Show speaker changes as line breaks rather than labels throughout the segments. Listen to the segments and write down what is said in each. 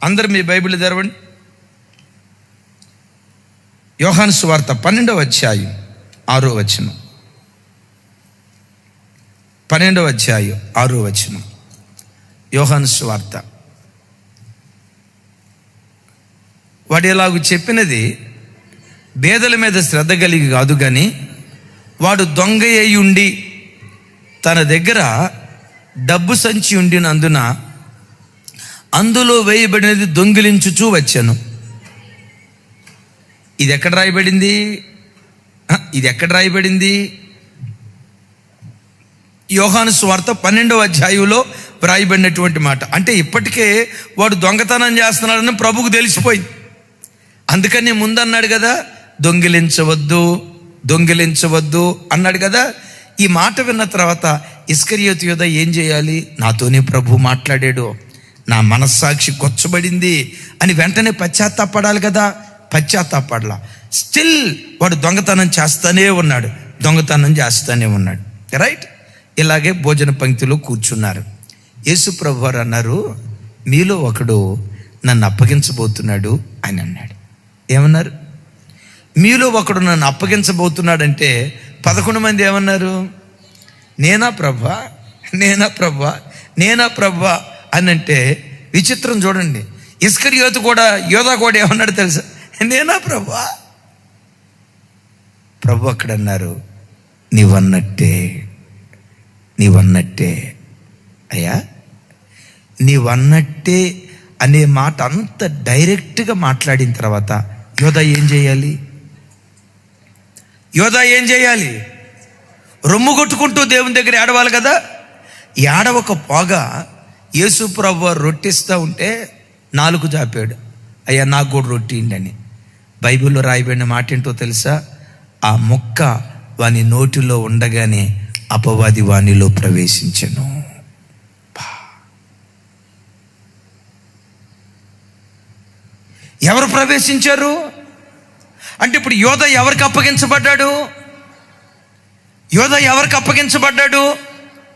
అందరు మీ బైబిల్ తెరవండి. యోహాను సువార్త 12వ అధ్యాయం 6వ వచనం. 12వ అధ్యాయం 6వ వచనం. యోహాను సువార్త. వాడు ఇలాగ చెప్పినది బేదల మీద శ్రద్ధ కలిగి కాదు, కానీ వాడు దొంగ అయి ఉండి తన దగ్గర డబ్బు సంచి ఉండినందున అందులో వేయబడినది దొంగిలించుచూ వచ్చాను. ఇది ఎక్కడ రాయబడింది? యోహాను సువార్త 12వ అధ్యాయంలో రాయబడినటువంటి మాట. అంటే ఇప్పటికే వాడు దొంగతనం చేస్తున్నాడని ప్రభువుకు తెలిసిపోయింది. అందుకని ముందన్నాడు కదా, దొంగిలించవద్దు అన్నాడు కదా. ఈ మాట విన్న తర్వాత ఇస్కరియోతు యూదా ఏం చేయాలి? నాతోనే ప్రభు మాట్లాడాడు, నా మనస్సాక్షి కొచ్చబడింది అని వెంటనే పశ్చాత్తాపడాలి కదా. పశ్చాత్తాపడలా. స్టిల్ వాడు దొంగతనం చేస్తానే ఉన్నాడు. రైట్? ఇలాగే భోజన పంక్తిలో కూర్చున్నారు. యేసు ప్రభు వారు అన్నారు, మీలో ఒకడు నన్ను అప్పగించబోతున్నాడు అని అన్నాడు. ఏమన్నారు? మీలో ఒకడు నన్ను అప్పగించబోతున్నాడంటే 11 మంది ఏమన్నారు? నేనా ప్రభా అని అంటే విచిత్రం చూడండి. ఇస్కరియోతు యోధా కూడా ఏమన్నాడు తెలుసా? నేనా ప్రభా. ప్రభు అక్కడ అన్నారు, నీవన్నట్టే అయ్యా, నీవన్నట్టే అనే మాట అంత డైరెక్ట్గా మాట్లాడిన తర్వాత యోధా ఏం చేయాలి? రొమ్ము కొట్టుకుంటూ దేవుని దగ్గర ఏడవాలి కదా. ఏడవక పోగా యేసు ప్రభు రొట్టిస్తూ ఉంటే నాలుగు జాపాడు, అయ్యా నాకు కూడా రొట్టి ఇండని. బైబిల్లో రాయబడిన మాట ఏంటో తెలుసా? ఆ మొక్క వాని నోటిలో ఉండగానే అపవాది వానిలో ప్రవేశించెను. ఎవరు ప్రవేశించారు అంటే ఇప్పుడు యోధా ఎవరికి అప్పగించబడ్డాడు?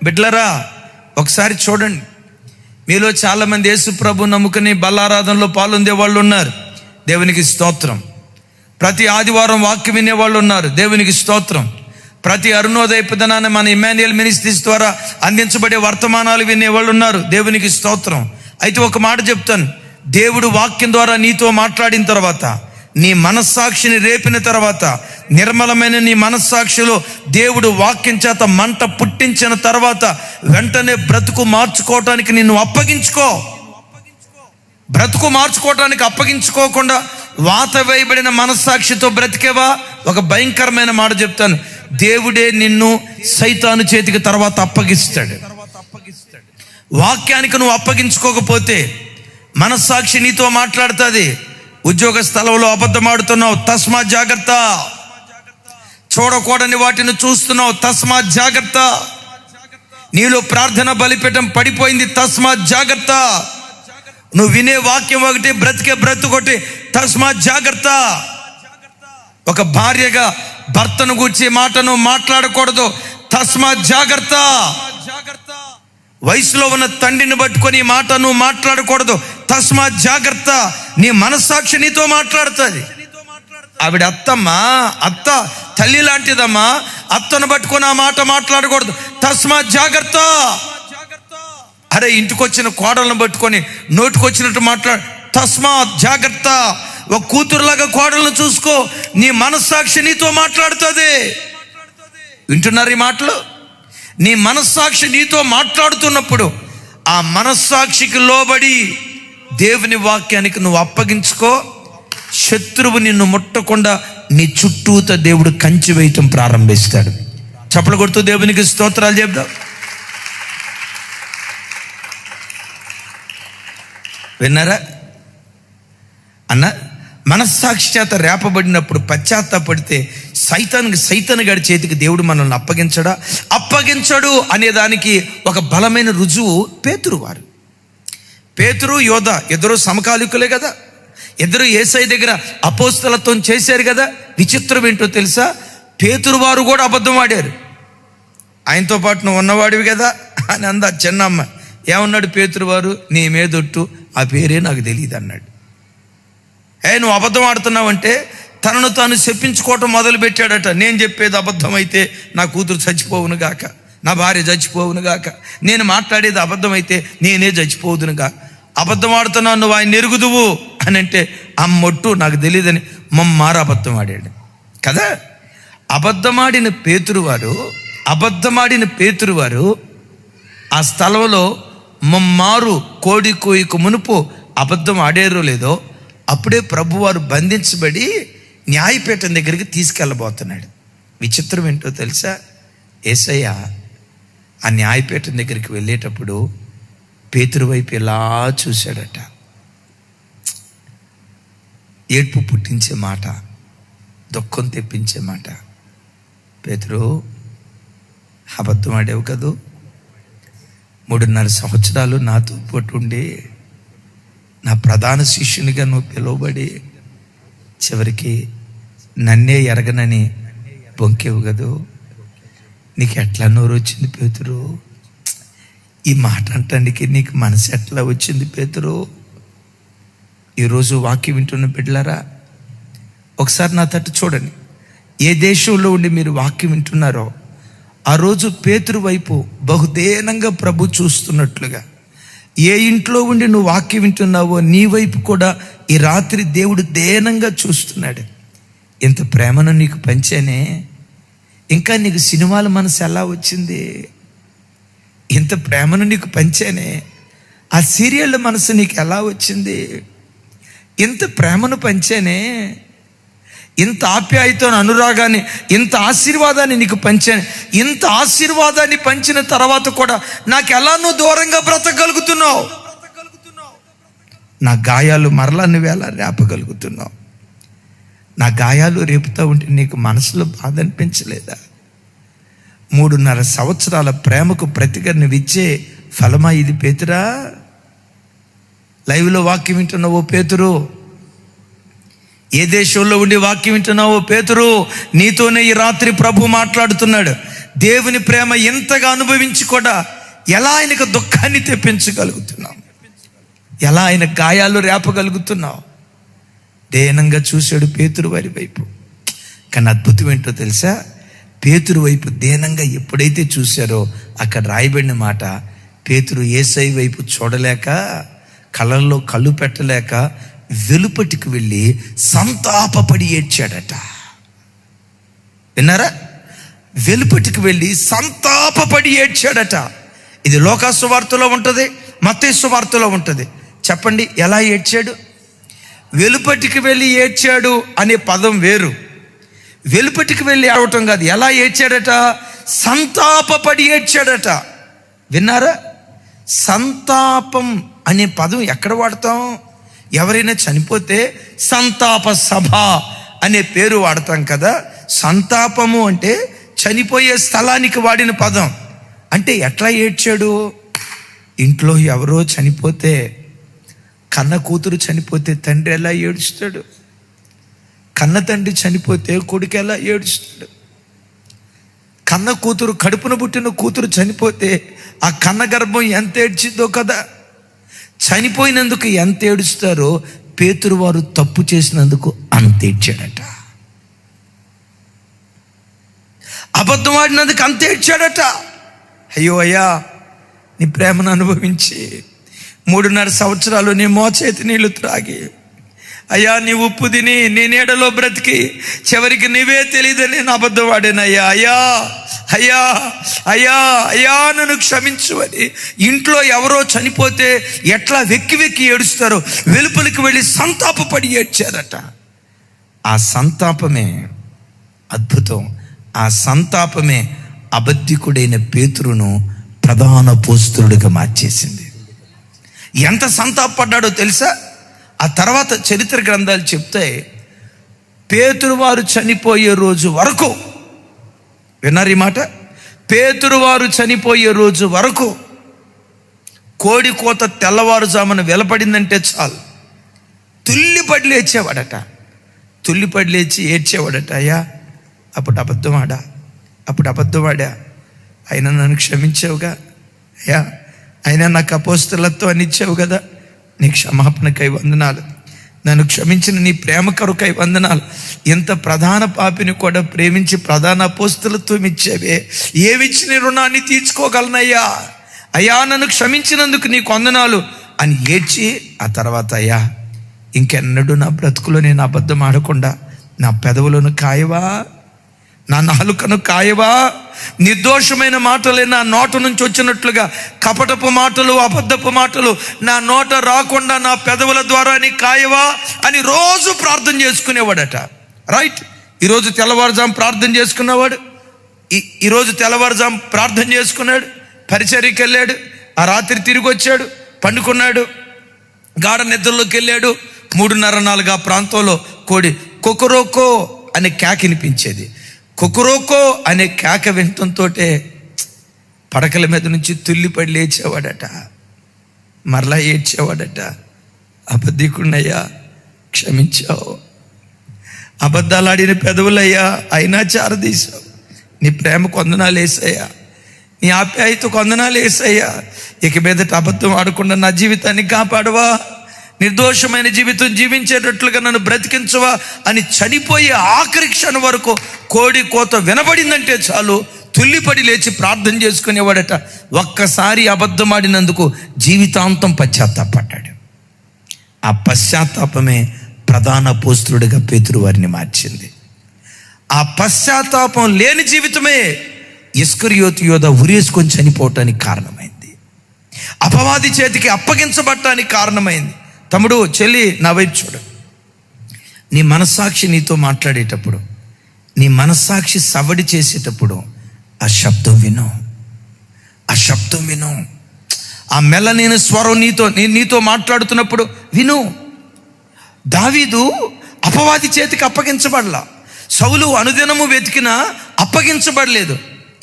బిడ్లరా ఒకసారి చూడండి. మీలో చాలామంది యేసు ప్రభు నమ్ముకుని బల్లారాధనలో పాల్గొనే వాళ్ళు ఉన్నారు, దేవునికి స్తోత్రం. ప్రతి ఆదివారం వాక్యం వినేవాళ్ళు ఉన్నారు, దేవునికి స్తోత్రం. ప్రతి అరుణోదయ పదనాన్ని మన ఇమ్మాన్యుయల్ మినిస్ట్రీస్ ద్వారా అందించబడే వర్తమానాలు వినేవాళ్ళు ఉన్నారు, దేవునికి స్తోత్రం. అయితే ఒక మాట చెప్తాను, దేవుడు వాక్యం ద్వారా నీతో మాట్లాడిన తర్వాత, నీ మనస్సాక్షిని రేపిన తర్వాత, నిర్మలమైన నీ మనస్సాక్షిలో దేవుడు వాక్యం చేత మంట పుట్టించిన తర్వాత వెంటనే బ్రతుకు మార్చుకోవటానికి నిన్ను అప్పగించుకో. బ్రతుకు మార్చుకోవటానికి అప్పగించుకోకుండా వాత వేయబడిన మనస్సాక్షితో బ్రతికేవా? ఒక భయంకరమైన మాట చెప్తాను, దేవుడే నిన్ను సైతాను చేతికి తర్వాత అప్పగిస్తాడు. వాక్యానికి నువ్వు అప్పగించుకోకపోతే మనస్సాక్షి నీతో మాట్లాడుతుంది. ఉద్యోగ స్థలంలో అబద్ధమాడుతున్నావు, తస్మాత్ జాగ్రత్త. చూడకూడని వాటిని చూస్తున్నావు, తస్మాత్ జాగ్రత్త. నీలో ప్రార్థన బలిపీఠం పడిపోయింది, తస్మాత్ జాగ్రత్త. నువ్వు వినే వాక్యం ఒకటి, బ్రతికే బ్రతుకొకటి, తస్మాత్ జాగ్రత్త. ఒక భార్యగా భర్తను గూర్చి మాటను మాట్లాడకూడదు, తస్మాత్ జాగ్రత్త. వయసులో ఉన్న తండ్రిని పట్టుకొని మాటను మాట్లాడకూడదు, తస్మాత్ జాగ్రత్త. నీ మనస్సాక్షి నీతో మాట్లాడుతుంది. ఆవిడ అత్త తల్లి లాంటిదమ్మా, అత్తను పట్టుకొని ఆ మాట మాట్లాడకూడదు, తస్మాత్ జాగ్రత్త. అరే ఇంటికి వచ్చిన కోడలను పట్టుకొని నోటికొచ్చినట్టు మాట్లాడు, తస్మాత్ జాగ్రత్త. ఒక కూతురులాగా కోడలను చూసుకో, నీ మనస్సాక్షి నీతో మాట్లాడుతుంది. వింటున్నారు ఈ మాటలు? నీ మనస్సాక్షి నీతో మాట్లాడుతున్నప్పుడు ఆ మనస్సాక్షికి లోబడి దేవుని వాక్యానికి నువ్వు అప్పగించుకో. శత్రువు నిన్ను ముట్టకుండా నీ చుట్టూత దేవుడు కంచి వేయటం ప్రారంభిస్తాడు. చప్పలు కొడుతూ దేవునికి స్తోత్రాలు చెప్దాం. విన్నారా అన్న? మనస్సాక్షి చేత రేపబడినప్పుడు పశ్చాత్తాపడితే సైతాను గడి చేతికి దేవుడు మనల్ని అప్పగించడు అనే దానికి ఒక బలమైన రుజువు పేతురు యోధా ఇద్దరు సమకాలికులే కదా. ఇద్దరు యేసయ్య దగ్గర అపోస్తలత్వం చేశారు కదా. విచిత్రం ఏంటో తెలుసా? పేతురు వారు కూడా అబద్ధం ఆడారు. ఆయనతో పాటు నువ్వు ఉన్నవాడివి కదా అని అందా చిన్నమ్మ. ఏమన్నాడు పేతురు వారు? నీ మీదొట్టు ఆ పేరే నాకు తెలియదు అన్నాడు. నువ్వు అబద్ధం ఆడుతున్నావంటే తనను తాను చెప్పించుకోవటం మొదలు పెట్టాడట. నేను చెప్పేది అబద్ధం అయితే నా కూతురు చచ్చిపోవును గాక, నా భార్య చచ్చిపోవును గాక, నేను మాట్లాడేది అబద్ధం అయితే నేనే చచ్చిపోవుదును గాక, అబద్ధం ఆడుతున్నావు, నువ్వు ఆయన ఎరుగుదువు అని అంటే అమ్మొట్టు నాకు తెలియదని మమ్మారు అబద్ధం ఆడాడు కదా. అబద్ధమాడిన పేతురు వారు ఆ స్థలంలో మమ్మారు కోడి కోయికు మునుపు అబద్ధం ఆడారో లేదో అప్పుడే ప్రభువారు బంధించబడి న్యాయపీఠం దగ్గరికి తీసుకెళ్ళబోతున్నాడు. విచిత్రం ఏంటో తెలుసా? యేసయ్య ఆ న్యాయపీఠం దగ్గరికి వెళ్ళేటప్పుడు పేతురు వైపు ఇలా చూశాడట. ఏడ్పు పుట్టించే మాట, దుఃఖం తెప్పించే మాట. పేతురు, అబద్ధం ఆడావు కదూ, 3.5 సంవత్సరాలు నాతో పాటు ఉండి నా ప్రధాన శిష్యునిగా నువ్వు పిలువబడి చివరికి నన్నే ఎరగనని బొంకేవు కదూ, నీకు ఎట్లా నోరు వచ్చింది పేతురు? ఈ మాట అంటానికి నీకు మనసు ఎట్లా వచ్చింది పేతురు? ఈరోజు వాక్యం వింటున్న బిడ్డలారా, ఒకసారి నా తట్టు చూడండి. ఏ దేశంలో ఉండి మీరు వాక్యం వింటున్నారో ఆ రోజు పేతురు వైపు బహుదేనంగా ప్రభు చూస్తున్నట్లుగా, ఏ ఇంట్లో ఉండి నువ్వు వాక్యం వింటున్నావో నీ వైపు కూడా ఈ రాత్రి దేవుడు దేనంగా చూస్తున్నాడు. ఇంత ప్రేమను నీకు పంచానే, ఇంకా నీకు సినిమాల మనసు ఎలా వచ్చింది? ఇంత ప్రేమను నీకు పంచానే, ఆ సీరియళ్ళ మనసు నీకు ఎలా వచ్చింది? ఇంత ప్రేమను పంచానే, ఇంత ఆప్యాయతను, అనురాగాన్ని, ఇంత ఆశీర్వాదాన్ని నీకు పంచాను. ఇంత ఆశీర్వాదాన్ని పంచిన తర్వాత కూడా నాకు ఎలా నువ్వు దూరంగా బ్రతకగలుగుతున్నావు? నా గాయాలు మరలా నువ్వు ఎలా రేపగలుగుతున్నావు? నా గాయాలు రేపుతా ఉంటే నీకు మనసులో బాధ అనిపించలేదా? 3.5 సంవత్సరాల ప్రేమకు ప్రతిగా నువ్వు ఇచ్చే ఫలమా ఇది పేతురా? లైవ్లో వాక్యం వింటున్నావో పేతురు, ఏ దేశంలో ఉండి వాక్యం వింటున్నావో పేతురు, నీతోనే ఈ రాత్రి ప్రభు మాట్లాడుతున్నాడు. దేవుని ప్రేమ ఎంతగా అనుభవించి కూడా ఎలా ఆయనకు దుఃఖాన్ని తెప్పించగలుగుతున్నావు? ఎలా ఆయన గాయాలు రేపగలుగుతున్నావు? దేనంగా చూశాడు పేతురు వారి వైపు. కానీ అద్భుతం ఏంటో తెలుసా? పేతురు వైపు దేనంగా ఎప్పుడైతే చూశారో అక్కడ రాయబడిన మాట, పేతురు యేసయ్య వైపు చూడలేక, కళ్ళల్లో కళ్ళు పెట్టలేక వెలుపటికి వెళ్ళి సంతాపపడి ఏడ్చాడట. విన్నారా? వెలుపటికి వెళ్ళి సంతాపపడి ఏడ్చాడట. ఇది లూకా సువార్తలో ఉంటుంది, మత్తయి సువార్తలో ఉంటుంది. చెప్పండి, ఎలా ఏడ్చాడు? వెలుపటికి వెళ్ళి ఏడ్చాడు అనే పదం వేరు, వెలుపటికి వెళ్ళి ఏడవటం కాదు. ఎలా ఏడ్చాడట? సంతాపపడి ఏడ్చాడట. విన్నారా? సంతాపం అనే పదం ఎక్కడ వాడతాం? ఎవరైనా చనిపోతే సంతాప సభ అనే పేరు వాడతాం కదా. సంతాపము అంటే చనిపోయే స్థలానికి వాడిన పదం. అంటే ఎట్లా ఏడ్చాడు? ఇంట్లో ఎవరో చనిపోతే, కన్న కూతురు చనిపోతే తండ్రి ఎలా ఏడుస్తాడు? కన్న తండ్రి చనిపోతే కొడుకు ఎలా ఏడుస్తాడు? కన్న కూతురు, కడుపున పుట్టిన కూతురు చనిపోతే ఆ కన్న గర్భం ఎంత ఏడ్చిందో కదా. చనిపోయినందుకు ఎంత ఏడుస్తారో పేతురు వారు తప్పు చేసినందుకు అంత ఏడ్చాడట. అబద్ధం ఆడినందుకు అంత ఏడ్చాడట. అయ్యో అయ్యా, నీ ప్రేమను అనుభవించి 3.5 సంవత్సరాలు నీ మోచేతి నీళ్లు త్రాగి, అయ్యా నీ ఉప్పు తిని నీ నీడలో బ్రతికి చివరికి నీవే తెలియదని నేను అబద్ధం ఆడానయ్యా, అయ్యా అయ్యా అయ్యా అయ్యా నన్ను క్షమించు అని ఇంట్లో ఎవరో చనిపోతే ఎట్లా వెక్కి వెక్కి ఏడుస్తారో వెలుపలికి వెళ్ళి సంతాపపడి ఏడ్చారట. ఆ సంతాపమే అద్భుతం. ఆ సంతాపమే అబద్ధికుడైన పేతురును ప్రధాన పోస్తులుడిగా మార్చేసింది. ఎంత సంతాపడ్డాడో తెలుసా? ఆ తర్వాత చరిత్ర గ్రంథాలు చెప్తాయి, పేతురు వారు చనిపోయే రోజు వరకు, విన్నారు ఈ మాట? పేతురు వారు చనిపోయే రోజు వరకు కోడి కోత తెల్లవారుజామున వెలపడిందంటే చాలు తుల్లిపడి లేచేవాడట. తుల్లిపడి లేచి ఏడ్చేవాడట. అయ్యా అప్పుడు అబద్ధమాడా, అయినా నన్ను క్షమించావుగా, అయ్యా అయినా నాకు అపోస్తలత్వం అని ఇచ్చావు కదా, నీ క్షమాపణకై వందనాలు, నన్ను క్షమించిన నీ ప్రేమ కొరకై వందనాలు. ఎంత ప్రధాన పాపిని కూడా ప్రేమించి ప్రధాన అపోస్తలతో ఇచ్చేవే, ఏమిచ్చిన రుణాన్ని తీర్చుకోగలనయ్యా, అయ్యా నన్ను క్షమించినందుకు నీకు వందనాలు అని ఏడ్చి, ఆ తర్వాత అయ్యా ఇంకెన్నడూ నా బ్రతుకులో నేను అబద్ధం ఆడకుండా నా పెదవులను కాయవా, నా నాలుకను కాయవా, నిర్దోషమైన మాటలే నా నోట నుంచి వచ్చినట్లుగా కపటపు మాటలు, అబద్ధపు మాటలు నా నోట రాకుండా నా పెదవుల ద్వారా నీ కాయవా అని రోజు ప్రార్థన చేసుకునేవాడట. రైట్, ఈరోజు తెల్లవారుజాము ప్రార్థన చేసుకున్నవాడు, ఈరోజు తెల్లవారుజాము ప్రార్థన చేసుకున్నాడు, పరిచర్యకి వెళ్ళాడు, ఆ రాత్రి తిరిగి వచ్చాడు, పండుకున్నాడు, గాఢ నిద్రలోకి వెళ్ళాడు. 3:30-4 ప్రాంతంలో కోడి కొకరోకో అనే కేక వినిపించేది. కొకరోకో అనే కేక వినటంతో పడకల మీద నుంచి తుల్లిపడి లేచేవాడట, మరలా ఏడ్చేవాడట. అబద్ధికున్నయ్యా క్షమించావు, అబద్ధాలు ఆడిన పెదవులయ్యా అయినా చారదీశావు, నీ ప్రేమ కొందనాలు వేసయ్యా, నీ ఆప్యాయత కొందనాలు వేసయ్యా, ఇక మీదట అబద్ధం ఆడకుండా నా జీవితాన్ని కాపాడవా, నిర్దోషమైన జీవితం జీవించేటట్లుగా నన్ను బ్రతికించవా అని చనిపోయే ఆఖరి క్షణం వరకు కోడి కోత వినబడిందంటే చాలు తుల్లిపడి లేచి ప్రార్థన చేసుకునేవాడట. ఒక్కసారి అబద్ధం ఆడినందుకు జీవితాంతం పశ్చాత్తాపడ్డాడు. ఆ పశ్చాత్తాపమే ప్రధాన అపోస్తలుడిగా పేతురు వారిని మార్చింది. ఆ పశ్చాత్తాపం లేని జీవితమే ఇస్కరియోతు యోధ ఉరేసుకొని చనిపోవటానికి కారణమైంది, అపవాది చేతికి అప్పగించబడటానికి కారణమైంది. తమ్ముడు, చెల్లి, నా వైపు చూడు. నీ మనస్సాక్షి నీతో మాట్లాడేటప్పుడు, నీ మనస్సాక్షి సవడి చేసేటప్పుడు ఆ శబ్దం విను, ఆ శబ్దం విను. ఆ మెల్లనైన స్వరం నీతో మాట్లాడుతున్నప్పుడు విను. దావీదు అపవాది చేతికి అప్పగించబడలా, సౌలు అనుదినము వెతికినా అప్పగించబడలేదు.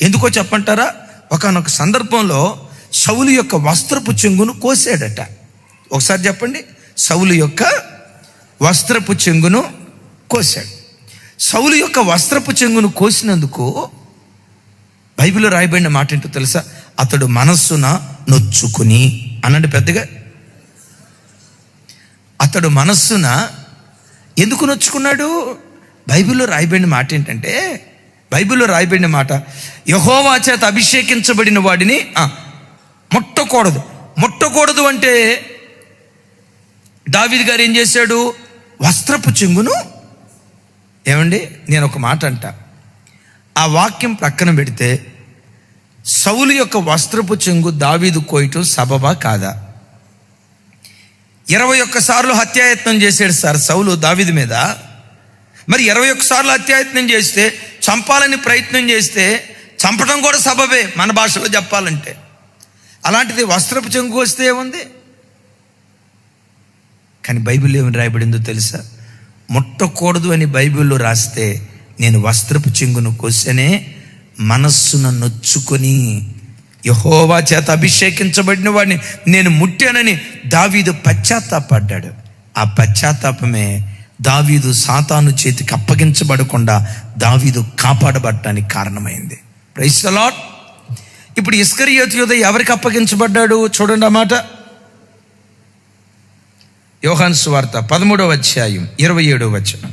ఎందుకో చెప్పంటారా? ఒకానొక సందర్భంలో సౌలు యొక్క వస్త్రపు చెంగును కోసాడట. ఒకసారి చెప్పండి. సౌలు యొక్క వస్త్రపు చెంగును కోసాడు. సౌలు యొక్క వస్త్రపు చెంగును కోసినందుకు బైబిల్లో రాయబడిన మాట ఏంటో తెలుసా? అతడు మనస్సున నొచ్చుకుని అనండి పెద్దగా. అతడు మనస్సున ఎందుకు నొచ్చుకున్నాడు? బైబిల్లో రాయబడిన మాట ఏంటంటే, బైబిల్లో రాయబడిన మాట, యెహోవా చేత అభిషేకించబడిన వాడిని ముట్టకూడదు. ముట్టకూడదు అంటే దావీదు గారు ఏం చేశాడు? వస్త్రపు చెంగును, ఏమండి నేను ఒక మాట అంట, ఆ వాక్యం ప్రక్కన పెడితే సౌలు యొక్క వస్త్రపు చెంగు దావీదు కోయటం సబబా కాదా? 21 సార్లు హత్యాయత్నం చేశాడు సార్ సౌలు దావీదు మీద. మరి 21 సార్లు హత్యాయత్నం చేస్తే, చంపాలని ప్రయత్నం చేస్తే చంపడం కూడా సబబే మన భాషలో చెప్పాలంటే. అలాంటిది వస్త్రపు చెంగు వస్తే ఏముంది? కానీ బైబిల్ ఏమని రాయబడిందో తెలుసా? ముట్టకూడదు అని బైబిల్లో రాస్తే, నేను వస్త్రపు చెంగును కోసనే మనస్సున నొచ్చుకొని యెహోవా చేత అభిషేకించబడిన వాడిని నేను ముట్టానని దావీదు పశ్చాత్తాపడ్డాడు. ఆ పశ్చాత్తాపమే దావీదు సాతాను చేతికి అప్పగించబడకుండా దావీదు కాపాడబడటానికి కారణమైంది. Praise the lord. ఇప్పుడు ఇస్కరియోతు యోధ ఎవరికి అప్పగించబడ్డాడు చూడండి ఆ మాట. యోహాను సువార్త 13వ అధ్యాయం 27వ వచనం.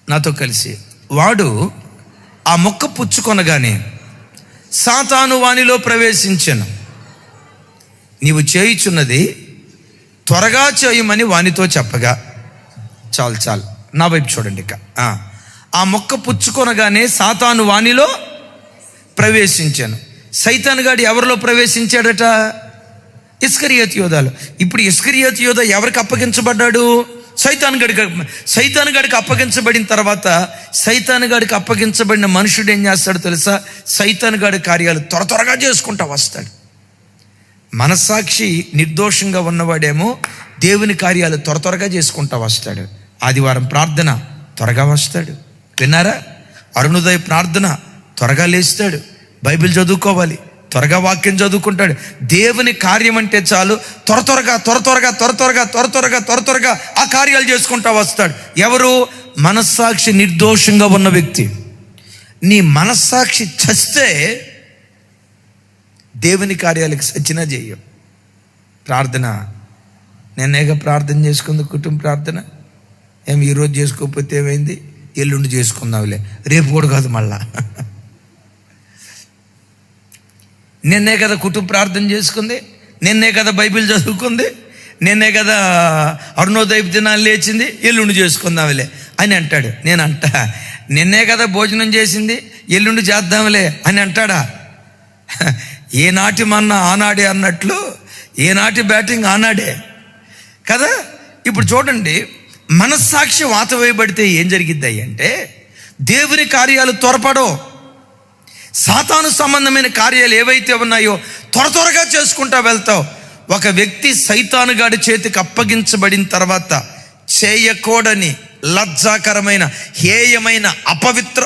నాతో కలిసి, వాడు ఆ మొక్క పుచ్చుకొనగానే సాతాను వానిలో ప్రవేశించెను, నీవు చేయుచున్నది త్వరగా చేయమని వానితో చెప్పగా. చాలు నా వైపు చూడండి. ఇక ఆ మొక్క పుచ్చుకొనగానే సాతాను వానిలో ప్రవేశించాను. సైతాను గాడు ఎవరిలో ప్రవేశించాడట? ఇస్కరియోతు యోధాలో. ఇప్పుడు ఇస్కరియోతు యోధ ఎవరికి అప్పగించబడ్డాడు? సైతాను గడికి అప్పగించబడిన తర్వాత సైతాను గడికి అప్పగించబడిన మనుషుడు ఏం చేస్తాడు తెలుసా? సైతాను గడి కార్యాలు త్వరగా చేసుకుంటా వస్తాడు. మనస్సాక్షి నిర్దోషంగా ఉన్నవాడేమో దేవుని కార్యాలు త్వరగా చేసుకుంటా వస్తాడు. ఆదివారం ప్రార్థన త్వరగా వస్తాడు. విన్నారా? అరుణోదయ ప్రార్థన త్వరగా లేస్తాడు. బైబిల్ చదువుకోవాలి, త్వరగా వాక్యం చదువుకుంటాడు. దేవుని కార్యం అంటే చాలు త్వరగా ఆ కార్యాలు చేసుకుంటా వస్తాడు. ఎవరు? మనస్సాక్షి నిర్దోషంగా ఉన్న వ్యక్తి. నీ మనస్సాక్షి చస్తే దేవుని కార్యాలకు సచ్చినా చెయ్యం. ప్రార్థన నేనేగా ప్రార్థన చేసుకుంది, కుటుంబ ప్రార్థన. ఈరోజు చేసుకోకపోతే ఏమైంది, ఎల్లుండి చేసుకుందాంలే, రేపు కూడా కాదు మళ్ళా. నిన్నే కదా కుటుంబ ప్రార్థన చేసుకుంది, నిన్నే కదా బైబిల్ చదువుకుంది, నిన్నే కదా అరుణోదయపు దినాలు లేచింది, ఎల్లుండి చేసుకుందాంలే అని అంటాడు. నేనంట నిన్నే కదా భోజనం చేసింది, ఎల్లుండి చేద్దాంలే అని అంటాడా? ఏనాటి మన్నా ఆనాడే అన్నట్లు ఏనాటి బ్యాటింగ్ ఆనాడే కదా. ఇప్పుడు చూడండి, మనస్సాక్షి వాత వేయబడితే ఏం జరిగిద్దాయి అంటే దేవుని కార్యాలు త్వరపడో. సాతాను సంబంధమైన కార్యాలు ఏవైతే ఉన్నాయో త్వరగా చేసుకుంటా వెళ్తావు. ఒక వ్యక్తి సైతాను గాడి చేతికి అప్పగించబడిన తర్వాత చేయకూడని, లజ్జాకరమైన, హేయమైన, అపవిత్ర,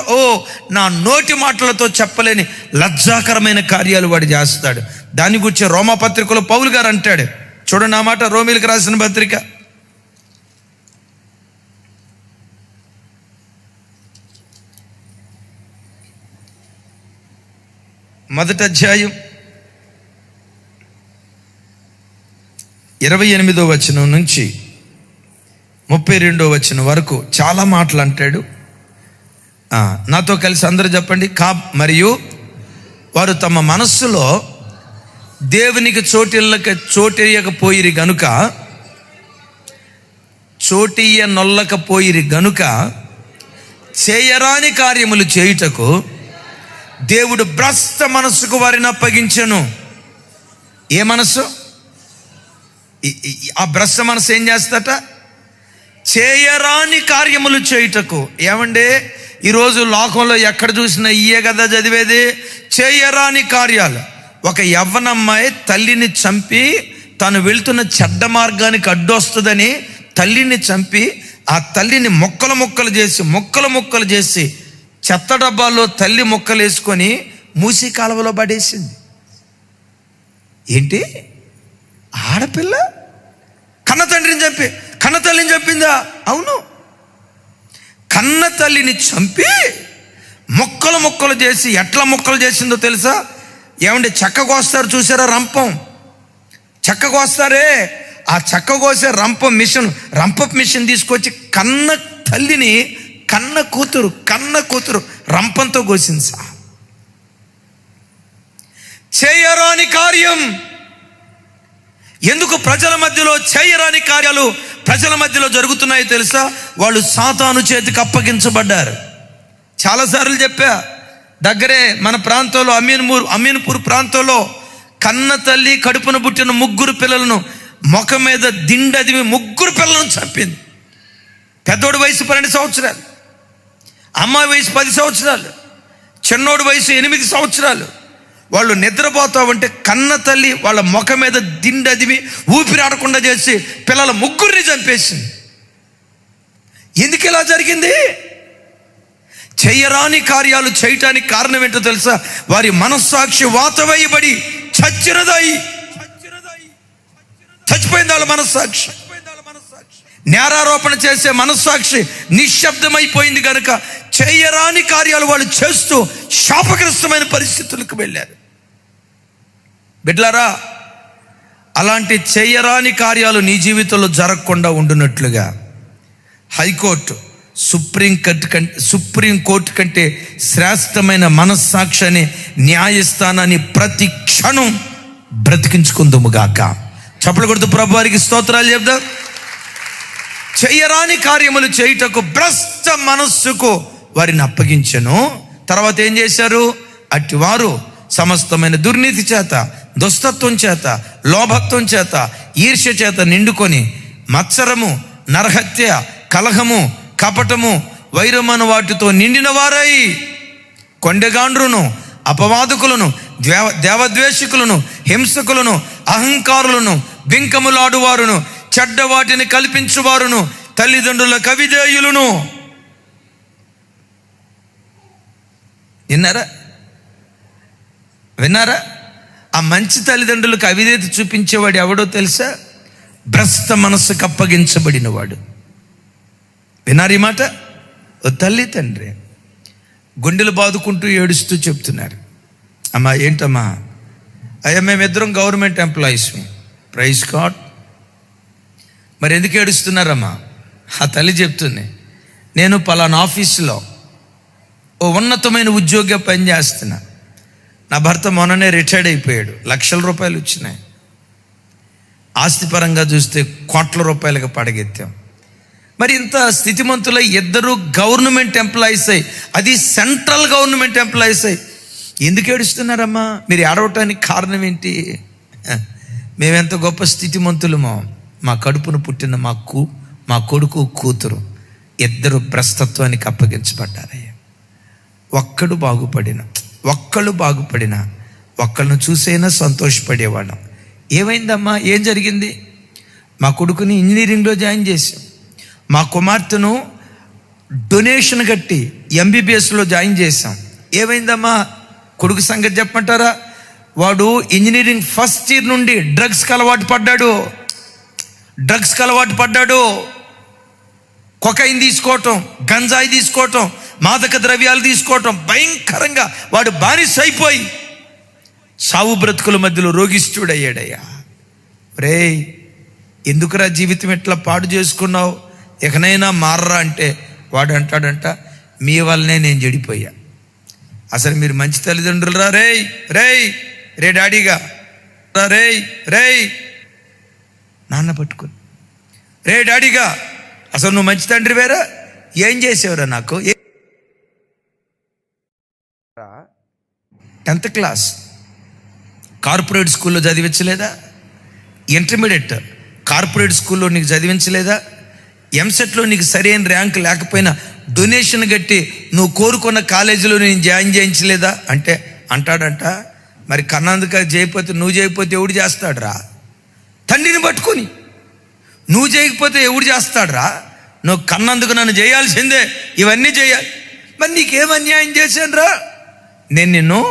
నా నోటి మాటలతో చెప్పలేని లజ్జాకరమైన కార్యాలు వాడు చేస్తాడు. దాని గురించి రోమాపత్రికలో పౌలు గారు అంటాడు. చూడండి ఆ మాట, రోమీలకు రాసిన పత్రిక 1వ అధ్యాయం 28వ వచనం నుంచి 32వ వచనం వరకు చాలా మాటలు అంటాడు. నాతో కలిసి అందరూ చెప్పండి. మరియు వారు తమ మనస్సులో దేవునికి చోటియ్యకపోయిరి గనుక చేయరాని కార్యములు చేయుటకు దేవుడు భ్రష్ట మనస్సుకు వారిని అప్పగించెను. ఏ మనస్సు? ఆ భ్రష్ట మనస్సు ఏం చేస్తట? చేయరాని కార్యములు చేయుటకు. ఏమంటే ఈరోజు లోకంలో ఎక్కడ చూసినా ఇయే కదా చదివేది, చేయరాని కార్యాలు. ఒక యవ్వనమ్మాయి తల్లిని చంపి తను వెళ్తున్న చెడ్డ మార్గానికి అడ్డొస్తుందని తల్లిని చంపి ఆ తల్లిని మొక్కలు చేసి చెత్త డబ్బాల్లో తల్లి మొక్కలు వేసుకొని మూసి కాలువలో పడేసింది. ఏంటి? ఆడపిల్ల కన్న తల్లిని చంపిందా? అవును, కన్న తల్లిని చంపి మొక్కలు చేసి, ఎట్లా మొక్కలు చేసిందో తెలుసా? ఏమంటే చెక్క కోస్తారు చూసారా, రంపం చెక్క కోస్తారే, ఆ చెక్క కోసే రంపపు మిషన్ తీసుకొచ్చి కన్న తల్లిని కన్న కూతురు రంపంతో కోసింది. చేయరాని కార్యం. ఎందుకు ప్రజల మధ్యలో చేయరాని కార్యాలు ప్రజల మధ్యలో జరుగుతున్నాయో తెలుసా? వాళ్ళు సాతాను చేతికి అప్పగించబడ్డారు. చాలాసార్లు చెప్పా, దగ్గరే మన ప్రాంతంలో అమీన్పూర్ ప్రాంతంలో కన్న తల్లి కడుపున పుట్టిన 3 పిల్లలను ముఖం మీద దిండదిమి 3 పిల్లలను చంపింది. పెద్దోడి వయసు 12 సంవత్సరాలు, అమ్మాయి వయసు 10 సంవత్సరాలు, చిన్నోడి వయసు 8 సంవత్సరాలు. వాళ్ళు నిద్రపోతా ఉంటే కన్న తల్లి వాళ్ళ ముఖం మీద దిండదిమి ఊపిరాడకుండా చేసి పిల్లల 3 చంపేసింది. ఎందుకు ఇలా జరిగింది? చేయరాని కార్యాలు చేయటానికి కారణం ఏంటో తెలుసా? వారి మనస్సాక్షి వాత వేయబడి చచ్చిపోయింది. వాళ్ళ మనస్సాక్షి నేరారోపణ చేసే మనస్సాక్షి నిశ్శబ్దమైపోయింది కనుక చేయరాని కార్యాలు వాళ్ళు చేస్తూ శాపగ్రస్తమైన పరిస్థితులకు వెళ్ళారు. బిడ్డలారా, అలాంటి చేయరాని కార్యాలు నీ జీవితంలో జరగకుండా ఉండునట్లుగా హైకోర్టు, సుప్రీంకోర్టు కంటే శ్రేష్టమైన మనస్సాక్షి అనే న్యాయస్థానాన్ని ప్రతి క్షణం బ్రతికించుకుందుముగాక. చప్పలు కొడుతూ ప్రభు వారికి స్తోత్రాలు చెప్దాం. చేయరాని కార్యములు చేయుటకు భ్రష్ట మనస్సుకు వారిని అప్పగించెను. తర్వాత ఏం చేశారు? అట్టివారు సమస్తమైన దుర్నీతి చేత, దుష్టత్వం చేత, లోభత్వం చేత, ఈర్ష్య చేత నిండుకొని మత్సరము, నరహత్య, కలహము, కపటము, వైరమను వాటితో నిండిన వారై కొండెగాండ్రును, అపవాదకులను, దేవద్వేషకులను, హింసకులను, అహంకారులను, బింకములాడువారును, చెడ్డ వాటిని కల్పించువారును, తల్లిదండ్రుల కవిధేయులను. విన్నారా? ఆ మంచి తల్లిదండ్రులకు అవిధేయత చూపించేవాడు ఎవడో తెలుసా? భ్రష్ట మనస్సుకు అప్పగించబడిన వాడు. విన్నారు ఈ మాట? ఓ తల్లి తండ్రి గుండెలు బాదుకుంటూ ఏడుస్తూ చెప్తున్నారు, అమ్మా ఏంటమ్మా, అయ్యా మేమిద్దరం గవర్నమెంట్ ఎంప్లాయీస్, ప్రైజ్ గాడ్. మరి ఎందుకు ఏడుస్తున్నారమ్మా? ఆ తల్లి చెప్తుంది, నేను పలానా ఆఫీసులో ఓ ఉన్నతమైన ఉద్యోగ పనిచేస్తున్నా. నా భర్త మొన్ననే రిటైర్డ్ అయిపోయాడు, లక్షల రూపాయలు వచ్చినాయి. ఆస్తిపరంగా చూస్తే కోట్ల రూపాయలకు పడగెత్తాం. మరి ఇంత స్థితిమంతుల ఇద్దరు గవర్నమెంట్ ఎంప్లాయీస్ అయ్యి, అది సెంట్రల్ గవర్నమెంట్ ఎంప్లాయీస్ అయ్యి ఎందుకు ఏడుస్తున్నారమ్మా? మీరు ఏడవటానికి కారణం ఏంటి? మేమెంత గొప్ప స్థితిమంతులమో, మా కడుపును పుట్టిన మా కొడుకు కూతురు ఇద్దరు భ్రష్టత్వానికి అప్పగించబడ్డారయ్యా. ఒక్కళ్ళు బాగుపడినా ఒక్కళ్ళను చూసైనా సంతోషపడేవాళ్ళం. ఏమైందమ్మా? ఏం జరిగింది? మా కొడుకుని ఇంజనీరింగ్లో జాయిన్ చేసాం, మా కుమార్తెను డొనేషన్ కట్టి ఎంబీబీఎస్లో జాయిన్ చేసాం. ఏమైందమ్మా? కొడుకు సంగతి చెప్పమంటారా? వాడు ఇంజనీరింగ్ ఫస్ట్ ఇయర్ నుండి డ్రగ్స్కి అలవాటు పడ్డాడు. కొకైన్ తీసుకోవటం, గంజాయి తీసుకోవటం, మాదక ద్రవ్యాలు తీసుకోవటం, భయంకరంగా వాడు బానిస అయిపోయి సావు బ్రతుకుల మధ్యలో రోగిష్ఠుడయ్యాడయ్యా. రే, ఎందుకురా జీవితం ఎట్లా పాడు చేసుకున్నావు, ఎకనైనా మారరా అంటే వాడు అంటాడంట, మీ వల్లనే నేను చెడిపోయా. అసలు మీరు మంచి తల్లిదండ్రులు రా. రే డాడీగా రే నాన్న పట్టుకుని, రే డాడీగా అసలు నువ్వు మంచి తండ్రి వేరా, ఏం చేసేవరా నాకు? 10th క్లాస్ కార్పొరేట్ స్కూల్లో చదివించలేదా? ఇంటర్మీడియట్ కార్పొరేట్ స్కూల్లో నీకు చదివించలేదా? ఎంసెట్లో నీకు సరైన ర్యాంక్ లేకపోయినా డొనేషన్ కట్టి నువ్వు కోరుకున్న కాలేజీలో నేను జాయిన్ చేయించలేదా అంటే అంటాడంట, మరి కన్నందుక నువ్వు చేయకపోతే ఎవడు చేస్తాడురా? తండ్రిని పట్టుకొని నువ్వు చేయకపోతే ఎవడు చేస్తాడురా? నువ్వు కన్నందుకు నన్ను చేయాల్సిందే, ఇవన్నీ చేయాలి. మరి నీకేం అన్యాయం చేశాను రా? నేను నిన్ను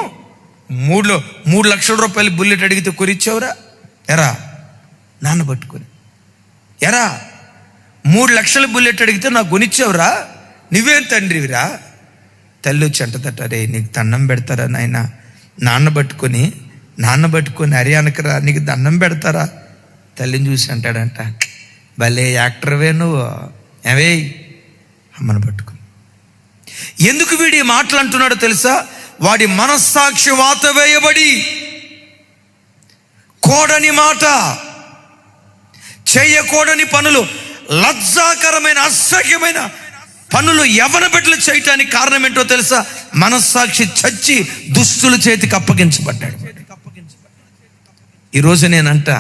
3 లక్షల రూపాయలు బుల్లెట్ అడిగితే కొరిచ్చావురా? ఎరా నాన్న పట్టుకొని, ఎరా 3 లక్షల బుల్లెట్ అడిగితే నాకు కొనిచ్చావురా? నువ్వేం తండ్రివిరా? తల్లి వచ్చి అంటదట, రే నీకు దండం పెడతారా నాయన? నాన్న పట్టుకొని అరే అనకరా, నీకు దండం పెడతారా? తల్లిని చూసి అంటాడంట, భలే యాక్టర్వే నువ్వు, అవే అమ్మను పట్టుకుని. ఎందుకు వీడి మాటలు అంటున్నాడో తెలుసా? వాడి మనస్సాక్షి వాత వేయబడి కోడని మాట, చేయకూడని పనులు, లజ్జాకరమైన అసహ్యమైన పనులు యవ్వన బిడ్డలు చేయటానికి కారణం ఏంటో తెలుసా? మనస్సాక్షి చచ్చి దుస్తుల చేతికి అప్పగించబడ్డాడు. ఈరోజు నేనంట,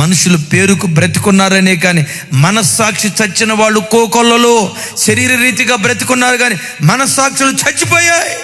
మనుషులు పేరుకు బ్రతికున్నారనే కానీ మనస్సాక్షి చచ్చిన వాళ్ళు కోకొల్లలో శరీర రీతిగా బ్రతికున్నారు, కానీ మనస్సాక్షులు చచ్చిపోయాయి.